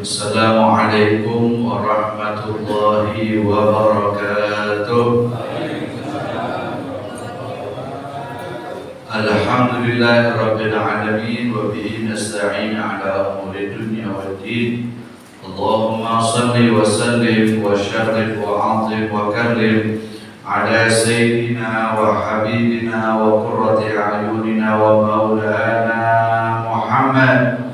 Assalamualaikum warahmatullahi wabarakatuh. Alhamdulillahirabbil alamin wa bihi nasta'in ala umuri dunya waddin. Allahumma shalli wa sallim wa sharrif wa 'azim wa karrim ala sayyidina wa habibina wa qurrati a'yunina wa maulana Muhammad.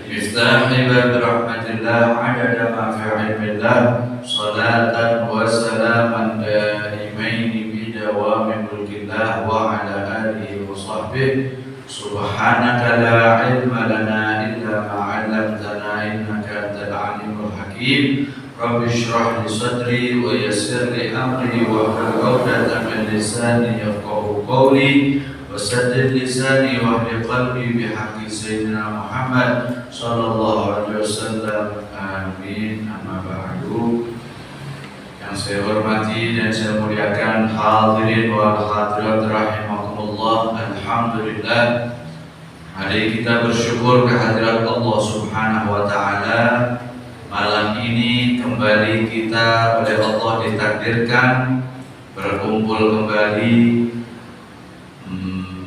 Miftah bab rahmatillah adada ma fi ilmillah salatan wa salaman daimaini bi dawami mulkillah wa ala alihi wa sahbihi subhanaka la ilma lana illa ma 'allamtana innaka antal alimul hakim. Rabbi shrah li sadri wa yassir li amri wa hlul 'uqdatam min lisani yafqahu qawli wasaddid lisani wa hdi qalbi bihaqqi sayyidina Muhammad sallallahu alaihi wasallam. Amin. Amma ba'du. Yang saya hormati dan saya muliakan hadirin wal hadirat rahimakumullah. Alhamdulillah, mari kita bersyukur kehadirat Allah Subhanahu wa taala. Malam ini kembali kita oleh Allah ditakdirkan berkumpul kembali,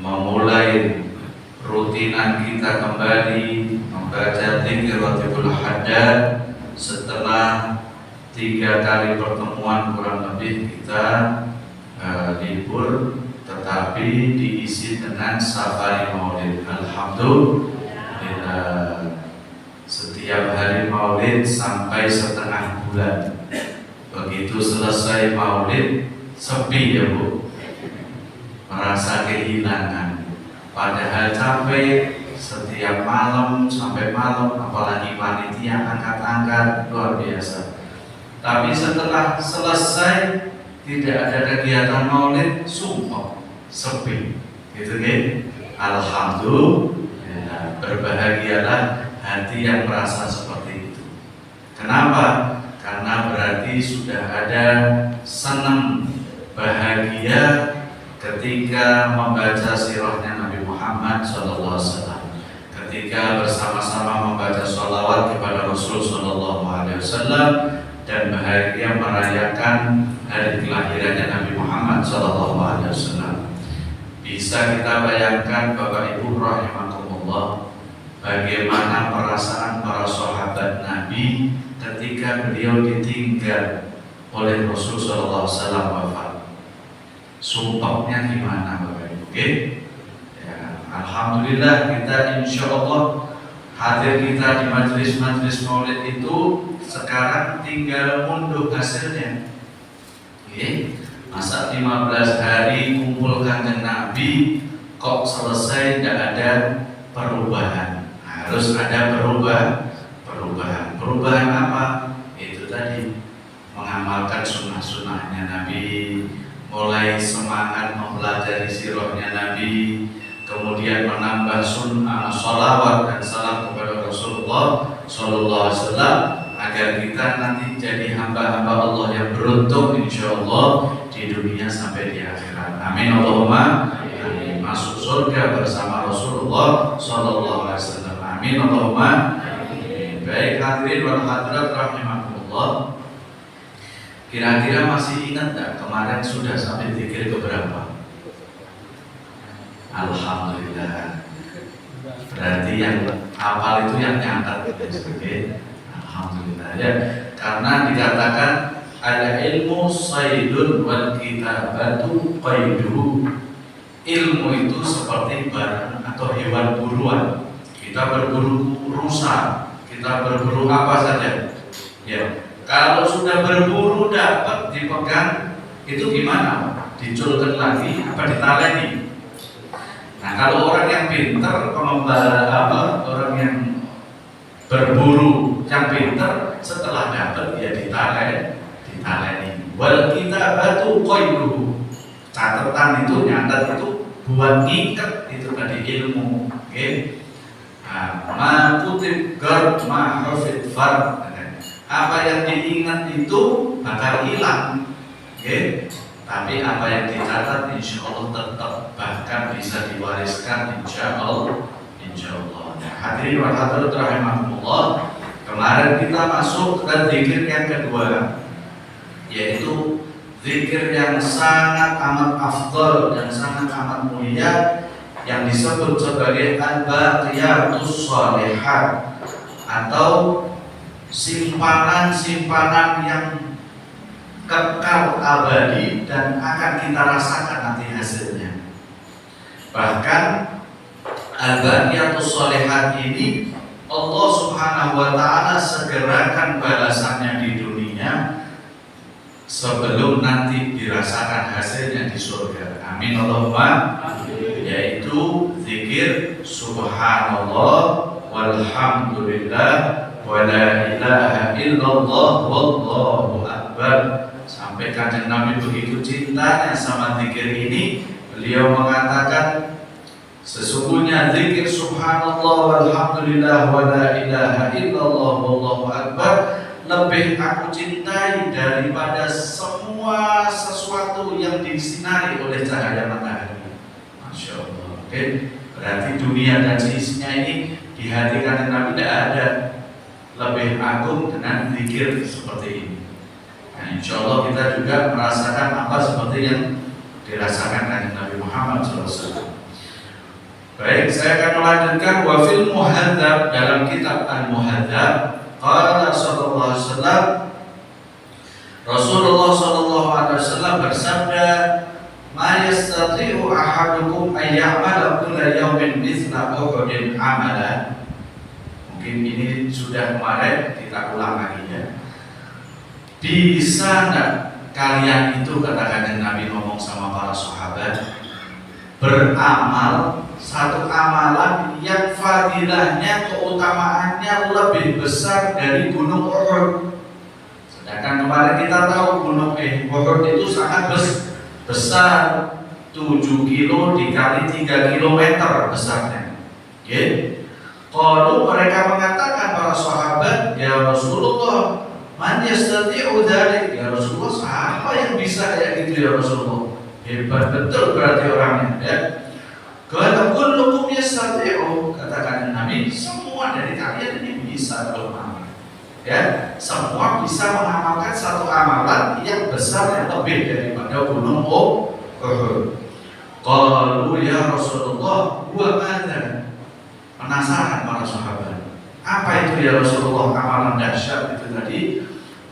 memulai rutinan kita kembali membaca dzikir Ratibul Haddad setelah 3 kali pertemuan kurang lebih kita libur, tetapi diisi dengan safari maulid. Alhamdulillah, setiap hari maulid sampai setengah bulan. Begitu selesai maulid sepi ya Bu, merasa kehilangan. Padahal capek setiap malam sampai malam, apalagi panitia angkat-angkat luar biasa. Tapi setelah selesai tidak ada kegiatan maulid, sumpah sepi, gitu kan? Alhamdulillah, berbahagialah hati yang merasa seperti itu. Kenapa? Karena berarti sudah ada senang, bahagia ketika membaca sirahnya Nabi Muhammad SAW, ketika bersama-sama membaca sholawat kepada Rasul SAW, dan bahagia merayakan hari kelahirannya Nabi Muhammad SAW. Bisa kita bayangkan Bapak Ibu rahimakumullah, bagaimana perasaan para sahabat Nabi ketika beliau ditinggal oleh Rasul SAW wafat. Sumpahnya gimana Bapak Ibu? Okay? Ya, Alhamdulillah kita insya Allah hadir kita di majelis-majelis maulid itu sekarang tinggal mundur hasilnya. Okay? Masa 15 hari kumpul kanjeng Nabi kok selesai tidak ada perubahan? Harus ada perubahan. Perubahan apa? Itu tadi, mengamalkan sunnah-sunnahnya Nabi, mulai semangat mempelajari sirahnya Nabi, kemudian menambah sunnah, sholawat dan salam kepada Rasulullah Sallallahu Alaihi Wasallam, agar kita nanti jadi hamba-hamba Allah yang beruntung insya Allah di dunia sampai di akhirat. Amin Allahumma amin. Masuk surga bersama Rasulullah Sallallahu Alaihi Wasallam. Amin Allahumma amin. Baik hadirin wal hadirat rahimakumullah. Kira-kira masih ingat tak kemarin sudah sampai zikir keberapa? Alhamdulillah. Berarti yang hafal itu yang nyatat. Alhamdulillah ya. Karena dikatakan ada ilmu saydun wal kitabatu qayduhu. Ilmu itu seperti barang atau hewan buruan. Kita berburu rusa, kita berburu apa saja. Ya. Kalau sudah berburu dapat dipegang, itu gimana? Diculkan lagi apa ditaleni? Nah, kalau orang yang pintar, orang yang berburu yang pintar, setelah dapat dia ditaleni. Wal kitabatu qayduhu. Catatan itu, nyatat itu buat ngikat, itu tadi ilmu. Oke. Ma kutib gar ma hafid far. Apa yang diingat itu bakal hilang, okay? Tapi apa yang dicatat insya Allah tetap, bahkan bisa diwariskan insya Allah. Hadirin wa hadirat rahimakumullah, Kemarin kita masuk ke zikir yang kedua, yaitu zikir yang sangat amat afdal dan sangat amat mulia, yang disebut sebagai al-baqiyatus shalihat, atau simpanan-simpanan yang kekal abadi dan akan kita rasakan nanti hasilnya. Bahkan al-baqiyatus shalihat ini Allah Subhanahu wa taala segerakan balasannya di dunia sebelum nanti dirasakan hasilnya di surga. Amin Allahumma. Yaitu zikir subhanallah walhamdulillah wa la ilaha illallah wallahu akbar. Sampai Kanjeng Nabi begitu cintanya sama zikir ini, beliau mengatakan, sesungguhnya zikir subhanallah walhamdulillah wa la ilaha illallah wallahu akbar lebih aku cintai daripada semua sesuatu yang disinari oleh cahaya matahari. Masya Allah. Oke, berarti dunia dan seisinya ini di hati Kanjeng Nabi tidak ada lebih agung dengan zikir seperti ini. Nah, insya Allah kita juga merasakan apa seperti yang dirasakan Kanjeng Nabi Muhammad SAW. Baik, saya akan melanjutkan wa fil muhadzab, dalam kitab al-muhadzab qala sallallahu alaihi wasallam, Rasulullah sallallahu alaihi wasallam bersabda, ma yastati'u ahadukum ay ya'mala kulla yawmin mithla uhudin amala. Mungkin ini sudah kemarin, kita ulang lagi ya. Bisa enggak kalian itu, katakan Nabi ngomong sama para sahabat, beramal satu amalan yang fadilahnya, keutamaannya lebih besar dari gunung Uhud. Sedangkan kemarin kita tahu gunung Uhud itu sangat besar, 7 kilo dikali 3 kilometer besarnya. Kalau mereka mengatakan para sahabat, ya Rasulullah, man yastati'u dzalik, ya Rasulullah, siapa yang bisa kayak gitu ya Rasulullah? Hebat betul berarti orangnya ya. Kalau kullukum yastati'u, katakan Nabi, semua dari kalian ini bisa beramal. Ya, semua bisa mengamalkan satu amalan yang besar, yang lebih daripada gunung Uhud. Qalu ya Rasulullah, wa madza? Penasaran para sahabat. Apa itu ya Rasulullah amalan dahsyat itu tadi?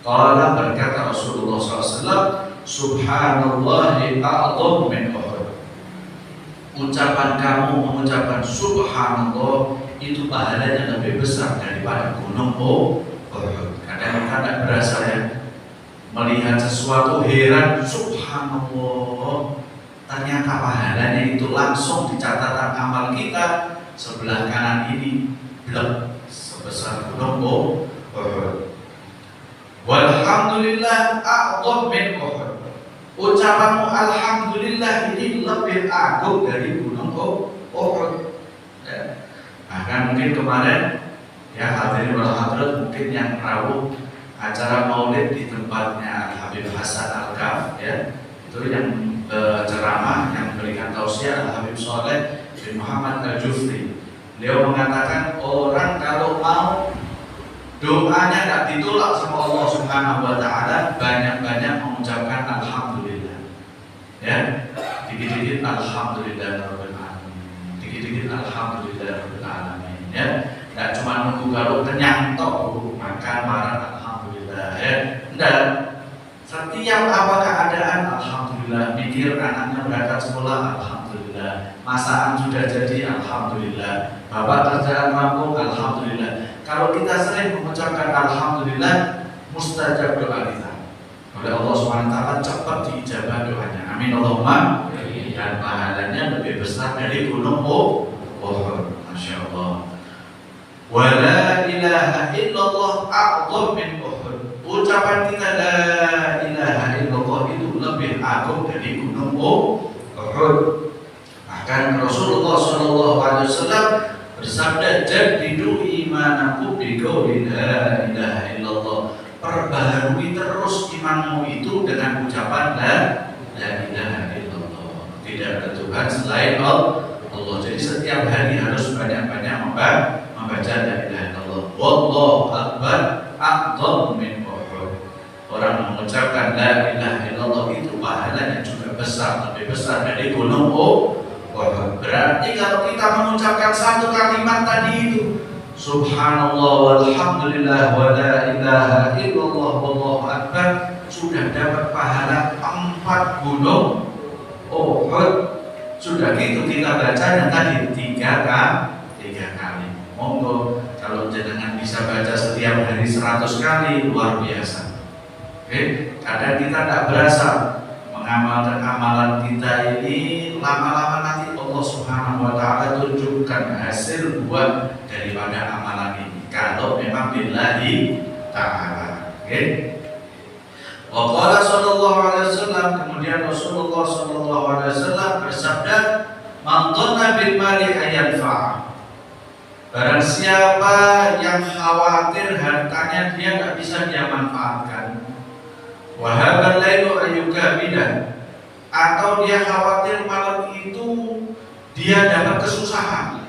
Qala, berkata Rasulullah SAW, subhanallahi a'dham min Uhud. Ucapan kamu mengucapkan subhanallah itu pahalanya lebih besar daripada gunung Uhud. Kadang kita tidak berasa ya, melihat sesuatu heran, subhanallah, ternyata pahalanya itu langsung di catatan amal kita sebelah kanan ini blek sebesar gunung Uhud. Walhamdulillah a'dham min Uhud. Ucapanmu alhamdulillah ini lebih agung dari gunung Uhud. Ya. Bahkan mungkin kemarin ya hadirin wal hadirat, mungkin yang rawuh acara maulid di tempatnya Al-Habib Hasan Al-Kaf ya, itu yang ceramah yang memberikan tausiah Al-Habib Soleh bin Muhammad Al-Jufri. Beliau mengatakan orang kalau mau doanya tidak ditolak sama Allah Subhanahu wa taala, banyak-banyak mengucapkan alhamdulillah. Ya, dikit-dikit alhamdulillah rabbil alamin. Dikit-dikit alhamdulillah rabbil alamin. Ya, tidak cuma nunggu kalau kenyang tok makan marah alhamdulillah ya. Enggak. Setiap apa keadaan alhamdulillah, mikir anaknya berangkat sekolah alhamdulillah, masakan sudah jadi alhamdulillah, bapak kerjaan rampung alhamdulillah. Kalau kita sering mengucapkan alhamdulillah, mustajab doa kita oleh Allah SWT, cepat diijabah doanya. Amin Allahumma. Dan pahalanya lebih besar dari gunung Uhud. Masya Allah. Wa la ilaha illallah a'dham min Uhud. Ucapan kita la ilaha illallah itu lebih agung dari gunung Uhud. Bahkan Rasulullah SAW bersabda, jadidu imanaku biqauli la ilaha illallah. Perbaharui terus imanmu itu dengan ucapan la ilaha illallah. Tidak ada Tuhan selain Allah. Jadi setiap hari harus banyak-banyak membaca la ilaha illallah. wallahu akbar a'dham min Uhud. Orang mengucapkan la ilaha illallah itu pahalanya juga besar, lebih besar dari gunung Uhud. Berarti kalau kita mengucapkan satu kalimat tadi itu subhanallah walhamdulillah wa la ilaha illallah wallahu akbar, sudah dapat pahala 4 gunung Uhud. Sudah gitu kita bacanya tadi 3 kali. Monggo kalau jenengan bisa baca setiap hari 100 kali, luar biasa. Oke, kadang kita tidak berasa mengamalkan amalan kita ini, lama-lama nanti Allah Subhanahu wa taala tunjukkan hasil buat daripada amalan ini kalau memang billahi ta'ala. Oke. Wa qala sallallahu alaihi wasallam, kemudian Rasulullah sallallahu alaihi wasallam bersabda, "Man dhanna bil mali ayanfa." Barang siapa yang khawatir hartanya dia enggak bisa dia manfaatkan, wa habal lailu ayyukabidah, atau dia khawatir malam itu dia dapat kesusahan.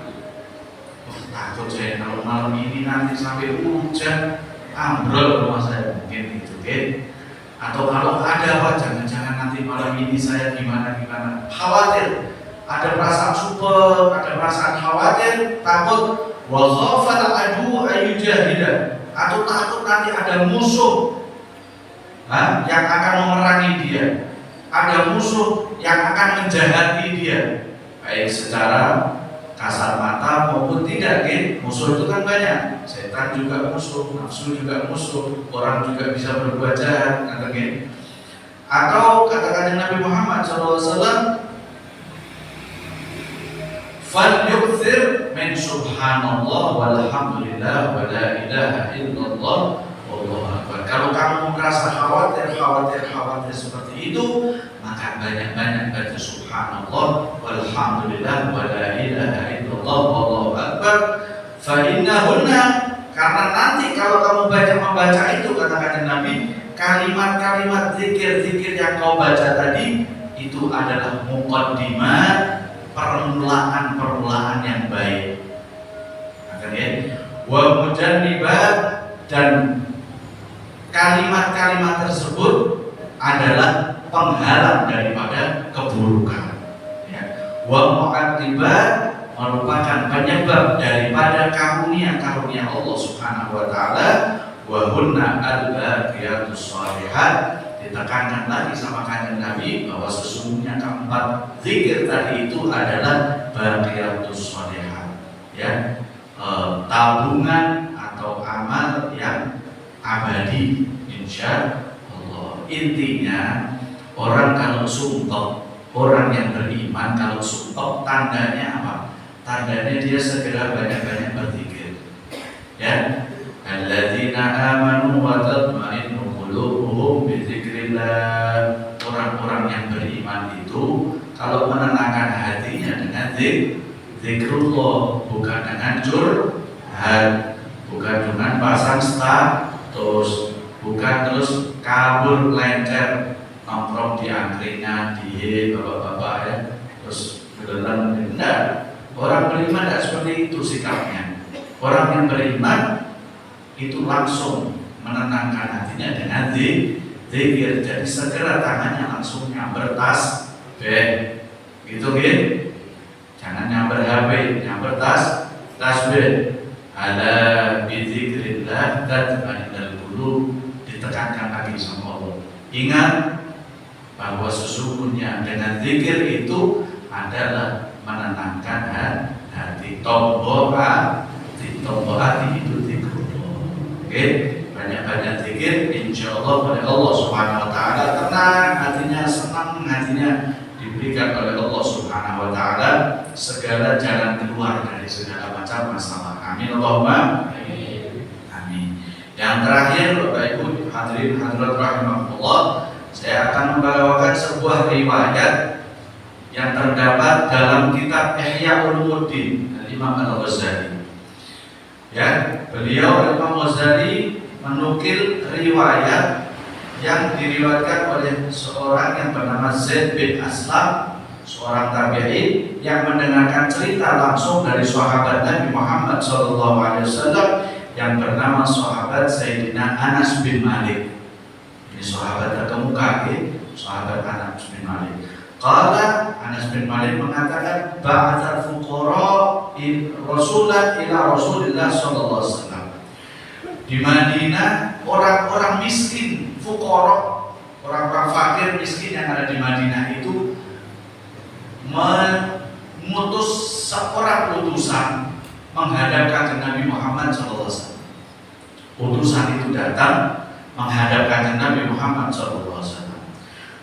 Takut saya kalau malam ini nanti sampai hujan ambrol rumah saya, mungkin itu kan. Atau kalau ada apa, jangan-jangan nanti malam ini saya gimana, khawatir, ada perasaan super, ada perasaan khawatir, takut, wa khafal adu ayyujahida, atau takut nanti ada musuh yang akan memerangi dia, ada musuh yang akan menjahati dia, baik secara kasar mata maupun tidak, kan? Musuh itu kan banyak, setan juga musuh, nafsu juga musuh, orang juga bisa berbuat jahat, kan? Atau kata-kata Nabi Muhammad SAW, falyukthir min subhanallah walhamdulillah wa la ilaha illallah wallahu akbar. Kalau kamu merasa khawatir seperti itu, maka banyak-banyak baca subhanallah walhamdulillah wa la ilaha illallah wallahu akbar. Fa innahunna, karena nanti kalau kamu membaca itu, kata Nabi, kalimat-kalimat zikir-zikir yang kau baca tadi itu adalah muqaddimat, permulaan yang baik. Wa mujannibat, dan kalimat-kalimat tersebut adalah penghalang daripada keburukan. Wa mu'aqibat, merupakan penyebab daripada karunia Allah Subhanahu wa taala. Wa hunna al-baqiyatus shalihat, ditekankan lagi sama kanjeng Nabi bahwa sesungguhnya keempat zikir tadi itu adalah baqiyatus shalihat, tabungan atau amal yang abadi insya Allah. Intinya orang kalau sumpah, orang yang beriman kalau sumpah, tandanya apa? Tandanya dia segera banyak-banyak berzikir. Alladzina amanu wa tatma'innu qulubuhum bi dzikrillah. Orang-orang yang beriman itu kalau menenangkan hatinya dengan zikrullah, bukan dengan curhat, bukan dengan pasang status, bukan terus kabur lencer nongkrong di angkringan, di bapak-bapak terus beneran benar. Orang beriman tidak seperti itu sikapnya. Orang yang beriman itu langsung menenangkan hatinya dengan zikir. Jadi segera tangannya langsung nyamber tas, gitu kan? Jangan nyamber HP, nyamber tas, ala bizikrillah tatma'innul qulub, ditekankan lagi sama Allah. Ingat bahwa sesungguhnya dengan zikir itu adalah menenangkan hati. Tombol hati itu zikrullah. Oke, banyak-banyak zikir, insyaallah oleh Allah Subhanahu wa taala tenang hatinya, senang hatinya, diberikan oleh Allah Subhanahu wa taala segala jalan keluar dari segala macam masalah. Amin Allahumma amin. Yang terakhir, Bapak Ibu hadirin hadirat rahimakumullah, saya akan membawakan sebuah riwayat yang terdapat dalam kitab Ihya Ulumuddin Imam Al-Ghazali. Beliau Imam Ghazali menukil riwayat yang diriwayatkan oleh seorang yang bernama Zaid bin Aslam, seorang tabi'in yang mendengarkan cerita langsung dari sahabat Nabi Muhammad SAW yang bernama sahabat Sayyidina Anas bin Malik. Ini sahabat terkemuka, sahabat Anas bin Malik. Qala Anas bin Malik mengatakan ba'atsal fuqara rasulan ila Rasulillah sallallahu alaihi wasallam. Di Madinah orang-orang miskin, fuqara, orang-orang fakir miskin yang ada di Madinah itu mengutus seorang utusan menghadap Kanjeng Nabi Muhammad SAW. Utusan itu datang menghadap Kanjeng Nabi Muhammad SAW.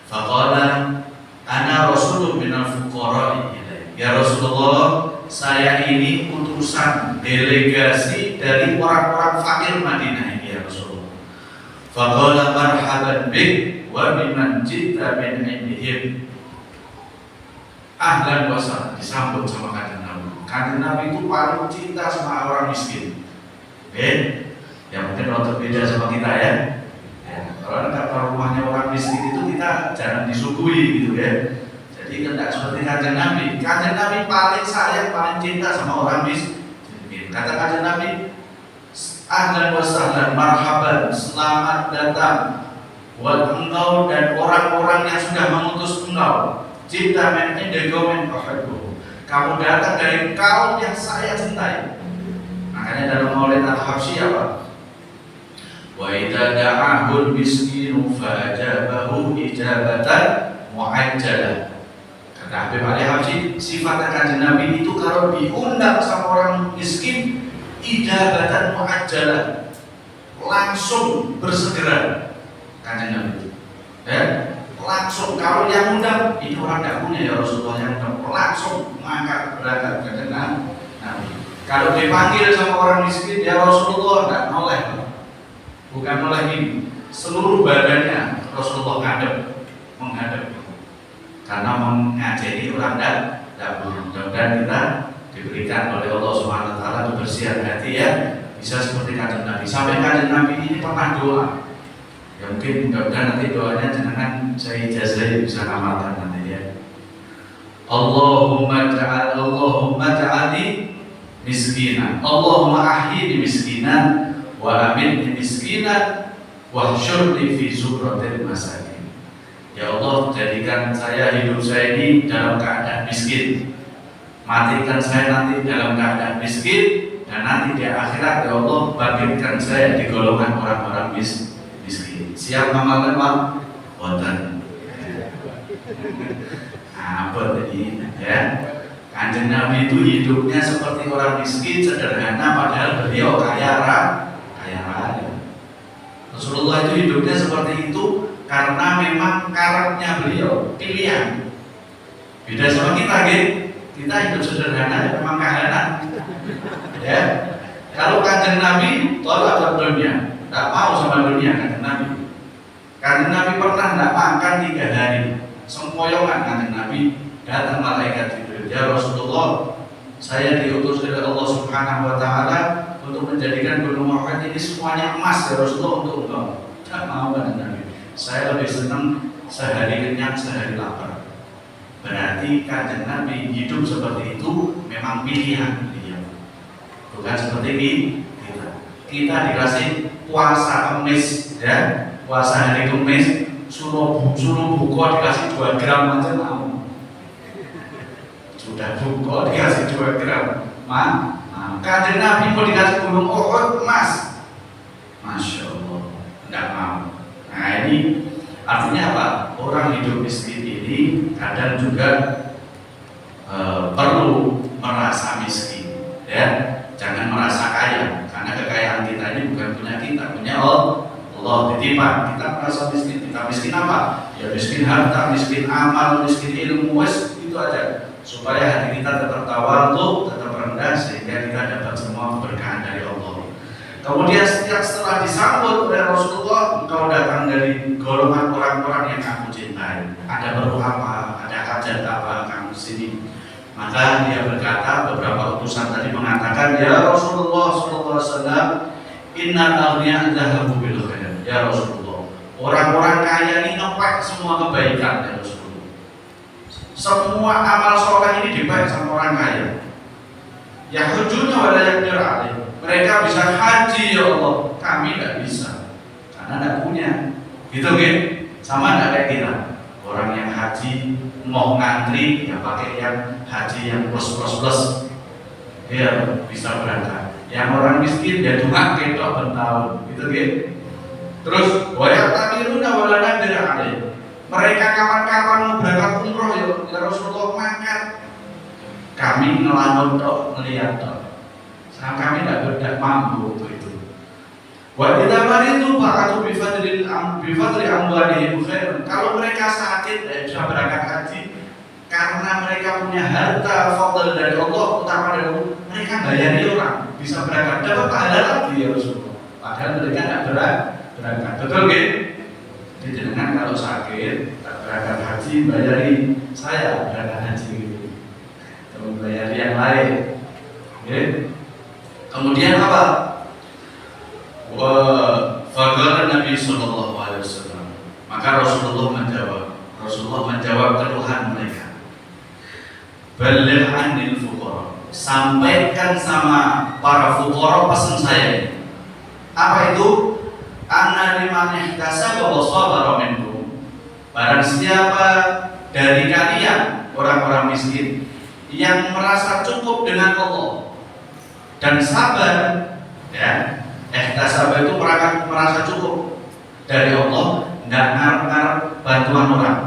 Faqala ana rasulun minal fuqara ilaihi. Ya Rasulullah, saya ini utusan delegasi dari orang-orang fakir Madinah ini ya Rasulullah. Faqala marhaban bik wa biman jita min indihim. Ahlan wa sahlan, disambut sama Kanjeng Nabi. Kanjeng Nabi itu paling cinta sama orang miskin. Ya mungkin waktu beda sama kita ya. Kalau ke rumahnya orang miskin itu kita jangan disuguhi gitu ya. Jadi kan tidak seperti Kanjeng Nabi. Kanjeng Nabi paling sayang, paling cinta sama orang miskin. Kata Kanjeng Nabi, ahlan wa sahlan, marhaban, selamat datang buat engkau dan orang-orang yang sudah mengutus engkau. Cinta men indegomen ahadu. Kamu datang dari kaum yang saya cintai. Makanya dalam Maulid Al-Habsyi apa? Wa idza da'ahul miskinu fajabahu ijabatan mu'ajjalah. Kata Habib Ali Habsyi, sifat Kanjeng Nabi itu kalau diundang sama orang miskin ijabatan mu'ajjalah, langsung bersegera Kanjeng Nabi itu. Langsung kalau yang undang ini orang tidak punya ya Rasulullah yang undang, langsung mengangkat berangkat Kanjeng Nabi. Kalau dipanggil sama orang miskin ya Rasulullah tidak noleh, bukan noleh ini, seluruh badannya Rasulullah menghadap karena mengajari orang tidak punya. Mudah-mudahan kita diberikan oleh Allah Subhanahu Wa Taala kebersihan hati ya, bisa seperti Kanjeng Nabi. Sampai Kanjeng Nabi ini pernah doa. Ya mungkin mudah-mudahan nanti doanya jangan saya ijazah bisa ngamalkan nanti ya. Allahumma ja'alni miskinan, Allahumma ahyini miskinan wa amitni miskinan wa hsyurni fi zumratil masakin. Ya Allah, jadikan hidup saya ini dalam keadaan miskin, matikan saya nanti dalam keadaan miskin, dan nanti di akhirat ya Allah bangkitkan saya di golongan orang-orang miskin. Siap ngamalkan Pak? Wonten. Apa tadi ya? Kanjeng Nabi itu hidupnya seperti orang miskin, sederhana, padahal beliau kaya raya. Rasulullah itu hidupnya seperti itu karena memang karakternya beliau, pilihan. Beda sama kita, kita hidup sederhana, memang kahanan. Ya, kalau Kanjeng Nabi tolak dunia, tidak mau sama dunia Kanjeng Nabi. Kanjeng Nabi pernah tidak makan 3 hari, sempoyongan Kanjeng Nabi datang malaikat Jibril, ya Rasulullah, saya diutus oleh Allah Subhanahu Wa Taala untuk menjadikan Gunung Uhud ini semuanya emas ya Rasulullah untuk engkau. Tidak mau Kanjeng Nabi. Saya lebih senang sehari kenyang, sehari lapar. Berarti Kanjeng Nabi hidup seperti itu memang pilihan beliau. Bukan seperti ini kita dikasih puasa Kamis ya, puasa hari Kamis suruh buka dikasih 2 gram aja mau. Sudah buka dikasih 2 gram. Kanjeng Nabi mau dikasih Gunung Uhud emas. Masya Allah, tidak mau. Nah ini artinya apa? Orang hidup miskin ini kadang juga perlu merasa miskin, ya. Jangan merasa kaya, karena kekayaan kita ini bukan punya kita, punya Allah titipan. Kita merasa miskin, kita miskin apa? Ya miskin harta, miskin amal, miskin ilmu, itu aja. Supaya hati kita tetap tawadhu, tetap rendah, sehingga kita dapat semua keberkahan dari Allah. Kemudian setelah disambut oleh Rasulullah, engkau datang dari golongan orang-orang yang kamu cintai. Ada perlu apa? Ada hajat apa kamu sini? Maka dia berkata, beberapa utusan tadi mengatakan, ya Rasulullah SAW, inna al-aghniya dhahabu bil khair. Ya Rasulullah, orang-orang kaya ini ngepek semua kebaikan ya Rasulullah. Semua amal soleh ini dibaik sama orang kaya. Yahujuna wa la yaqdir alaih. Mereka bisa haji ya Allah, kami tidak bisa karena tidak punya. Gitu kan? Sama tidak kayak kita. Orang yang haji mau ngantri ya pakai yang haji yang plus ya bisa berangkat. Yang orang miskin ya cuma ketok bertahun, gitu kan? Terus wayak tamiruna wala nadir alaih. Mereka kawan-kawan mau berangkat umroh ya Rasulullah makan. Kami ngelamun tok, ngeliat tok. Kami tidak mampu untuk itu. Wa idza maridu fa'atu bi fadli amwalihim khairan. Kalau mereka sakit bisa berangkat haji karena mereka punya harta fadl dari Allah, utama dari Allah, mereka bayari orang bisa berangkat dapat pahala lagi ya Rasulullah. Padahal mereka tidak berangkat. Betul nggih? Jadi dengan kalau sakit tak berangkat haji bayari saya berangkat haji gitu. Atau bayari yang lain. Okay. Kemudian apa? Faqala Nabi sallallahu alaihi wasallam. Maka Rasulullah menjawab keluhan mereka. Balligh anil fuqara. Sampaikan sama para fuqara pesan saya. Apa itu? Anna liman ihtasaba wa sabara minkum. Barang siapa dari kalian orang-orang miskin yang merasa cukup dengan Allah dan sabar, ya, ihtasaba itu merasa cukup dari Allah, tidak ngarep-ngarep bantuan orang.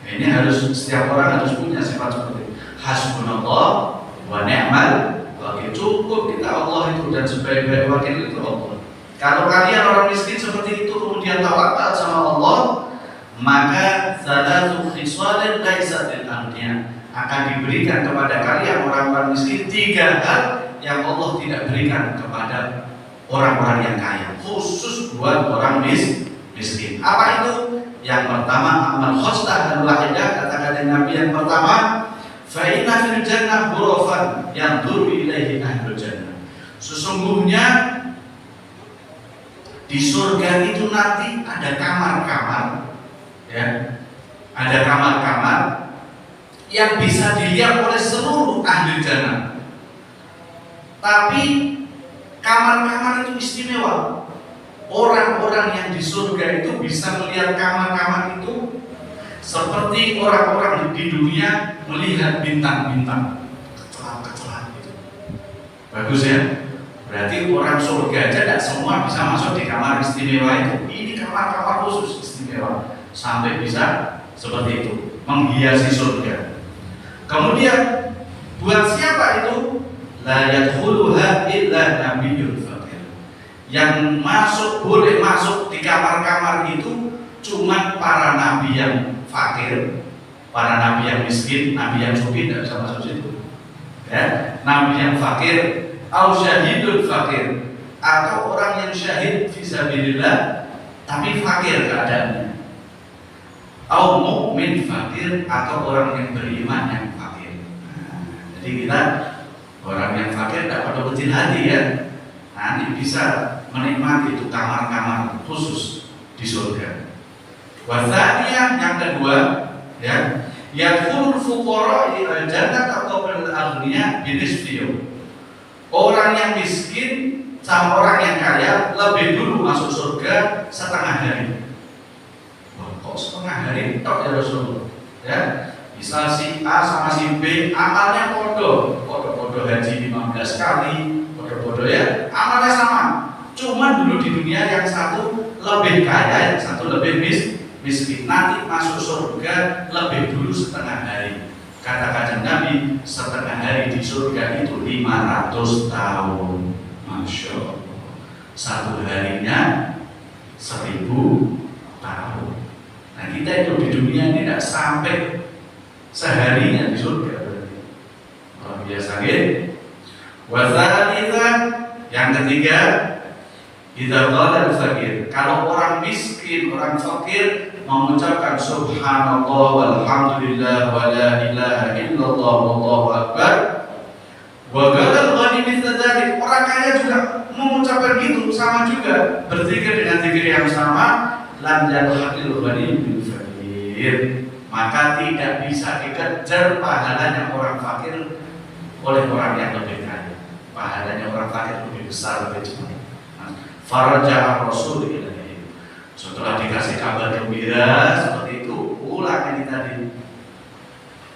Ini harus setiap orang harus punya sifat seperti itu. Hasbunallah wa ni'mal wakil. Cukup kita Allah itu dan sebaik-baik wakil itu Allah. Kalau kalian orang miskin seperti itu kemudian tawakal sama Allah, maka salatu khisalin laisat lil aghniya, akan diberikan kepada kalian orang-orang miskin 3 hal yang Allah tidak berikan kepada orang-orang yang kaya, khusus buat orang miskin. Apa itu? Yang pertama amal khoslah dan wahidah, kata-kata Nabi yang pertama, fa inna fil jannah ghurafan yanzuru ilaihi ahlul jannah. Sesungguhnya di surga itu nanti ada kamar-kamar, ya, ada kamar-kamar yang bisa dilihat oleh seluruh ahli jannah. Tapi kamar-kamar itu istimewa. Orang-orang yang di surga itu bisa melihat kamar-kamar itu seperti orang-orang di dunia melihat bintang-bintang, kecelah-kecelah gitu. Bagus ya? Berarti orang surga aja tidak semua bisa masuk di kamar istimewa itu. Ini kamar-kamar khusus istimewa sampai bisa seperti itu, menghiasi surga. Kemudian buat siapa itu? La yadkhuluha illa nabiyyun faqir. Yang boleh masuk di kamar-kamar itu cuma para nabi yang fakir, para nabi yang miskin, nabi yang sugih tidak bisa masuk situ. Ya, nabi yang fakir, au syahidul fakir, atau orang yang syahid fisabilillah tapi fakir keadaannya, au mukmin fakir, atau orang yang beriman yang fakir. Jadi kita orang yang fakir tidak perlu kecil hati ya. Nanti bisa menikmati itu kamar-kamar khusus di surga. Wasaniyah yang kedua, ya, yadkhulul fuqara ila jannah qabla al-aghniya binisfiyum. Orang yang miskin sama orang yang kaya lebih dulu masuk surga setengah hari. Wah, kok setengah hari tok ya Rasulullah? Ya, misal si A sama si B amalnya podo haji 15 kali, podo ya, amalnya sama. Cuman dulu di dunia yang satu lebih kaya, yang satu lebih miskin. Nanti masuk surga lebih dulu setengah hari. Kata kanjeng Nabi, setengah hari di surga itu 500 tahun. Masya Allah. Satu harinya 1000 tahun. Nah kita itu di dunia ini tidak sampai seharinya di surga. Luar biasa gitu. Wasalisan yang ketiga, idza qala al-fakir. Kalau orang miskin, orang fakir mengucapkan subhanallah walhamdulillah wa la ilaha illallah wallahu akbar, wa qala al-ghani mithla dzalik. Orang kaya juga mengucapkan gitu, sama juga berzikir dengan zikir yang sama, lam yadhaqil ghani bil fakir. Maka tidak bisa dikejar pahalanya orang fakir oleh orang yang lebih kaya. pahalanya orang fakir lebih besar, lebih cepat. Faraja Rasul ilaihi. Setelah dikasih kabar gembira seperti itu, pulang ini tadi.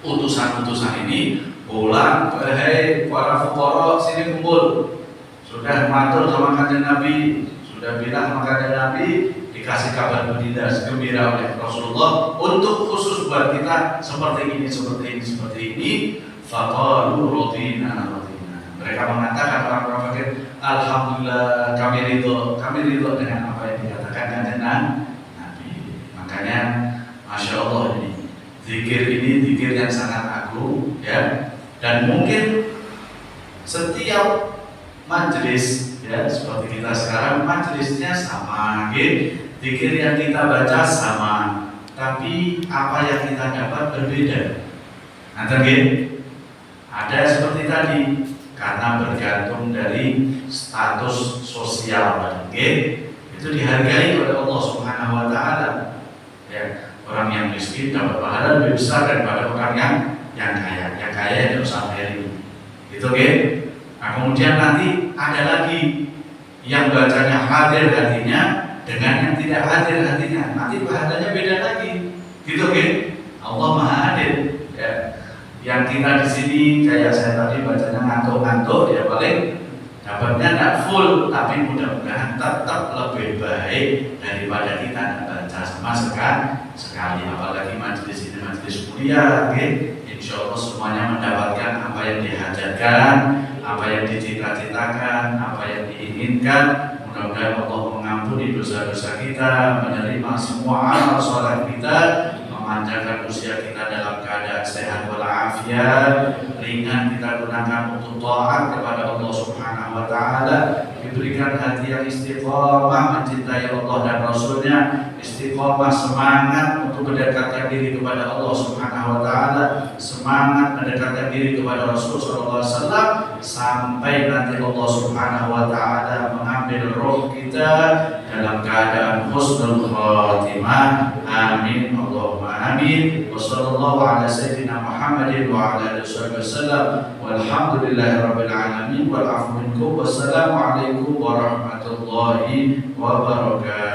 Utusan-utusan ini pulang, hei para fuqara sini kumpul. Sudah matur sama kanjeng Nabi, sudah bilang sama kanjeng Nabi, dikasih kabar gembira oleh Rasulullah untuk khusus buat kita seperti ini, seperti ini, seperti ini. Faqalu radina. Mereka mengatakan orang-orang fakir, alhamdulillah kami ridho dengan apa yang dikatakan kanjeng Nabi. Makanya masya Allah ini zikir yang sangat agung, ya. Dan mungkin setiap majelis, ya, seperti kita sekarang majelisnya sama, gitu. Zikir yang kita baca sama, tapi apa yang kita dapat berbeda. Nanti ada seperti tadi, karena bergantung dari status sosial, itu dihargai oleh Allah Subhanahu Wa Taala. Ya, orang yang miskin dapat pahala lebih besar daripada orang yang kaya. Yang kaya itu sampai itu, Nah, kemudian nanti ada lagi yang bacanya hadir hatinya dengan yang tidak hadir hatinya, nanti pahalanya beda lagi, gitu, Allah Maha Hadir. Ya. Yang kita di sini kayak saya tadi bacanya ngantuk-ngantuk, ya paling dapatnya tidak full, tapi mudah-mudahan tetap lebih baik daripada kita tidak baca sama sekali. Apalagi majelis ini majelis kuliah, insya Allah semuanya mendapatkan apa yang dihajatkan, apa yang dicita-citakan, apa yang diinginkan. Mudah-mudahan Allah mengampuni dosa-dosa kita, menerima semua amal sholat kita, memanjangkan usia kita dalam keadaan sehat walafiat, ringan kita gunakan untuk taat kepada Allah Subhanahu Wa Taala, diberikan hati yang istiqomah mencintai Allah dan Rasulnya, istiqomah semangat untuk mendekatkan diri kepada Allah Subhanahu Wa Taala, semangat mendekatkan diri kepada Rasul Sallallahu Alaihi Wasallam, sampai nanti Allah Subhanahu Wa Taala mengambil roh kita dalam keadaan husnul khatimah. Amin Allahumma amin. Wassallallahu ala sayyidina Muhammadin wa ala alihi wasallam. Walhamdulillahirabbil alamin. Wal afwu minkum. Wassalamu alaikum warahmatullahi wabarakatuh.